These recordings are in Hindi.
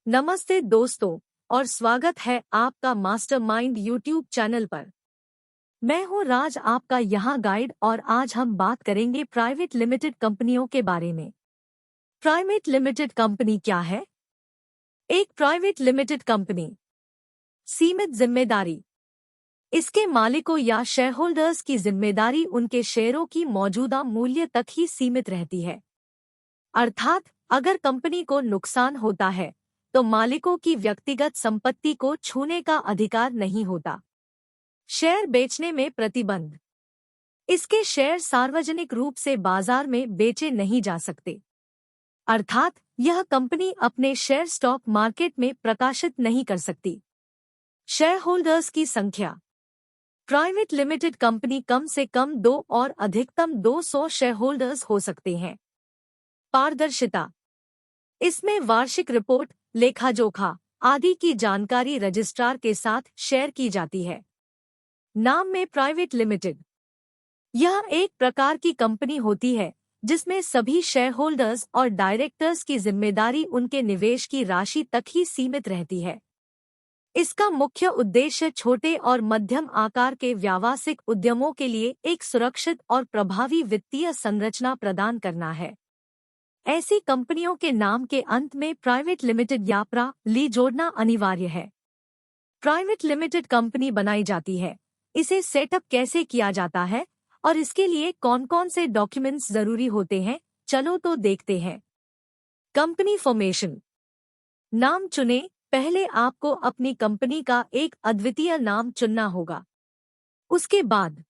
नमस्ते दोस्तों और स्वागत है आपका मास्टरमाइंड यूट्यूब चैनल पर। मैं हूं राज, आपका यहाँ गाइड, और आज हम बात करेंगे प्राइवेट लिमिटेड कंपनियों के बारे में। प्राइवेट लिमिटेड कंपनी क्या है? एक प्राइवेट लिमिटेड कंपनी सीमित जिम्मेदारी। इसके मालिकों या शेयरहोल्डर्स की जिम्मेदारी उनके शेयरों की मौजूदा मूल्य तक ही सीमित रहती है। अर्थात अगर कंपनी को नुकसान होता है तो मालिकों की व्यक्तिगत संपत्ति को छूने का अधिकार नहीं होता। शेयर बेचने में प्रतिबंध। इसके शेयर सार्वजनिक रूप से बाजार में बेचे नहीं जा सकते, अर्थात यह कंपनी अपने शेयर स्टॉक मार्केट में प्रकाशित नहीं कर सकती। शेयर होल्डर्स की संख्या। प्राइवेट लिमिटेड कंपनी कम से कम 2 और अधिकतम 200 शेयर होल्डर्स हो सकते हैं। पारदर्शिता। इसमें वार्षिक रिपोर्ट, लेखा जोखा आदि की जानकारी रजिस्ट्रार के साथ शेयर की जाती है। नाम में प्राइवेट लिमिटेड। यह एक प्रकार की कंपनी होती है जिसमें सभी शेयर होल्डर्स और डायरेक्टर्स की जिम्मेदारी उनके निवेश की राशि तक ही सीमित रहती है। इसका मुख्य उद्देश्य छोटे और मध्यम आकार के व्यावसायिक उद्यमों के लिए एक सुरक्षित और प्रभावी वित्तीय संरचना प्रदान करना है। ऐसी कंपनियों के नाम के अंत में प्राइवेट लिमिटेड या ली जोड़ना अनिवार्य है। प्राइवेट लिमिटेड कंपनी बनाई जाती है, इसे सेटअप कैसे किया जाता है और इसके लिए कौन कौन से डॉक्यूमेंट्स जरूरी होते हैं, चलो तो देखते हैं। Company formation. नाम चुने। पहले आपको अपनी कंपनी का एक अद्वितीय नाम चुनना होगा। उसके बाद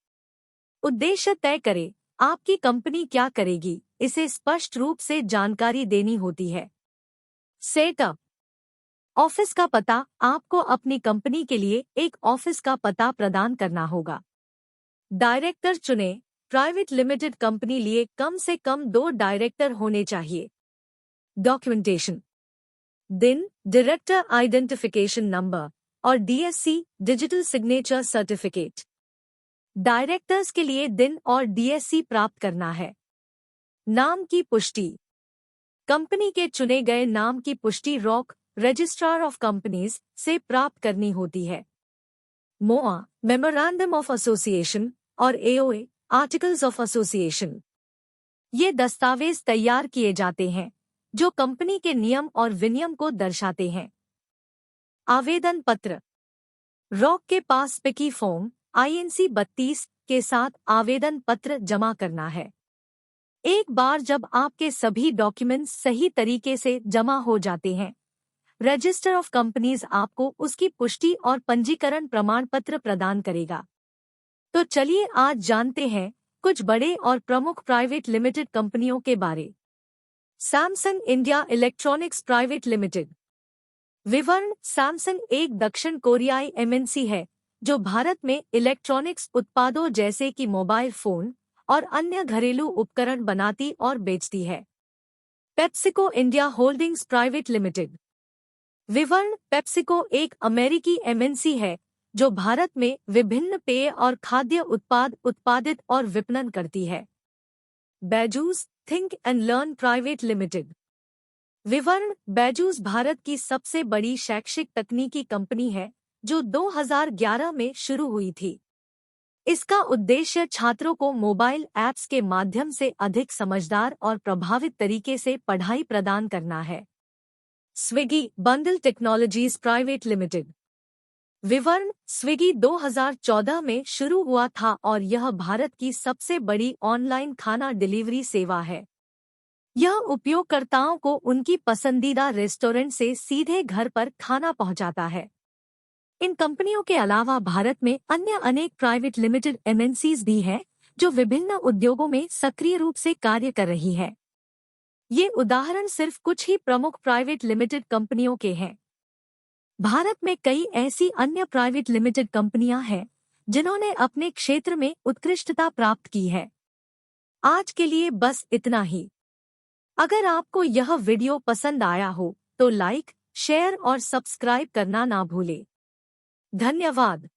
उद्देश्य तय करें, आपकी कंपनी क्या करेगी, इसे स्पष्ट रूप से जानकारी देनी होती है। सेटअप। ऑफिस का पता। आपको अपनी कंपनी के लिए एक ऑफिस का पता प्रदान करना होगा। डायरेक्टर चुने। प्राइवेट लिमिटेड कंपनी लिए कम से कम 2 डायरेक्टर होने चाहिए। डॉक्यूमेंटेशन। दिन, डायरेक्टर आइडेंटिफिकेशन नंबर और DSC digital signature certificate. Directors के लिए दिन और डीएससी प्राप्त करना है। नाम की पुष्टि। कंपनी के चुने गए नाम की पुष्टि रॉक रजिस्ट्रार ऑफ कंपनीज से प्राप्त करनी होती है। मोआ मेमोरेंडम ऑफ एसोसिएशन और एओए आर्टिकल्स ऑफ एसोसिएशन। ये दस्तावेज तैयार किए जाते हैं जो कंपनी के नियम और विनियम को दर्शाते हैं। आवेदन पत्र। रॉक के पास पिकी फॉर्म INC 32 के साथ आवेदन पत्र जमा करना है। एक बार जब आपके सभी डॉक्यूमेंट्स सही तरीके से जमा हो जाते हैं, रजिस्टर ऑफ कंपनीज आपको उसकी पुष्टि और पंजीकरण प्रमाण पत्र प्रदान करेगा। तो चलिए आज जानते हैं कुछ बड़े और प्रमुख प्राइवेट लिमिटेड कंपनियों के बारे। Samsung India electronics private limited. विवरण। सैमसंग एक दक्षिण कोरियाई MNC है जो भारत में इलेक्ट्रॉनिक्स उत्पादों जैसे कि मोबाइल फोन और अन्य घरेलू उपकरण बनाती और बेचती है। PepsiCo India holdings private limited. विवरण। पेप्सिको एक अमेरिकी MNC है जो भारत में विभिन्न पेय और खाद्य उत्पाद उत्पादित और विपणन करती है। Byju's think and learn private limited. विवरण। बैजूस भारत की सबसे बड़ी शैक्षिक तकनीकी कंपनी है जो 2011 में शुरू हुई थी। इसका उद्देश्य छात्रों को मोबाइल ऐप्स के माध्यम से अधिक समझदार और प्रभावित तरीके से पढ़ाई प्रदान करना है। Swiggy bundle technologies private limited. विवरण। स्विगी 2014 में शुरू हुआ था और यह भारत की सबसे बड़ी ऑनलाइन खाना डिलीवरी सेवा है। यह उपयोगकर्ताओं को उनकी पसंदीदा रेस्टोरेंट से सीधे घर पर खाना पहुंचाता है। इन कंपनियों के अलावा भारत में अन्य अनेक प्राइवेट लिमिटेड MNCs भी हैं जो विभिन्न उद्योगों में सक्रिय रूप से कार्य कर रही है। ये उदाहरण सिर्फ कुछ ही प्रमुख प्राइवेट लिमिटेड कंपनियों के हैं। भारत में कई ऐसी अन्य प्राइवेट लिमिटेड कंपनियां हैं जिन्होंने अपने क्षेत्र में उत्कृष्टता प्राप्त की है। आज के लिए बस इतना ही। अगर आपको यह वीडियो पसंद आया हो तो लाइक, शेयर और सब्सक्राइब करना ना भूलें। धन्यवाद।